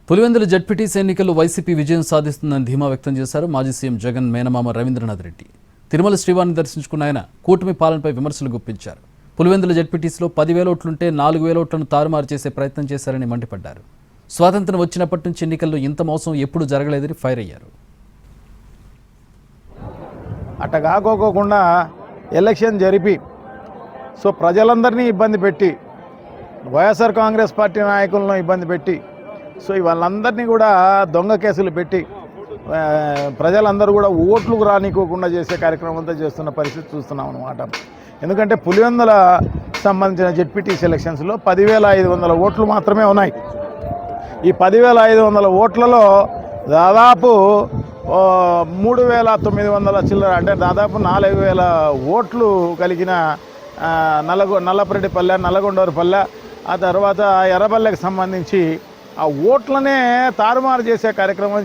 Pulivendula ZPTC ఎన్నికల్లో YCP విజయం సాధిస్తుందని ధీమా వ్యక్తం చేశారు మాజీ సీఎం జగన్ మేనమామ రవీంద్రనాథ్ రెడ్డి. తిరుమల శ్రీవారిని దర్శించుకున్న ఆయన కూటమి పాలనపై విమర్శలు గుప్పించారు. పులివెందుల జడ్పీటీసీలో 10,000 ఓట్లుంటే 4,000 ఓట్లను తారుమారు చేసే ప్రయత్నం చేశారని మండిపడ్డారు. స్వాతంత్ర్యం వచ్చినప్పటి నుంచి ఎన్నికల్లో ఇంత మోసం ఎప్పుడూ జరగలేదని ఫైర్ అయ్యారు. అట్ట కాకోకుండా ఎలక్షన్ జరిపి ప్రజలందరినీ ఇబ్బంది పెట్టి వైఎస్ఆర్ కాంగ్రెస్ పార్టీ నాయకులను ఇబ్బంది పెట్టి వాళ్ళందరినీ కూడా దొంగ కేసులు పెట్టి ప్రజలందరూ కూడా ఓట్లు రానికోకుండా చేసే కార్యక్రమం అంతా చేస్తున్న పరిస్థితి చూస్తున్నాం అన్నమాట. ఎందుకంటే పులివెందుల సంబంధించిన జెడ్పీటీసీ ఎలక్షన్స్లో 10,500 ఓట్లు మాత్రమే ఉన్నాయి. ఈ 10,500 ఓట్లలో దాదాపు 3,900 చిల్లర, అంటే దాదాపు 4,000 ఓట్లు కలిగిన నల్లపరెడ్డిపల్లె, నల్లగొండవరపల్లె, ఆ తర్వాత ఎర్రపల్లెకి సంబంధించి ఆ ఓట్లనే తారుమారు చేసే కార్యక్రమం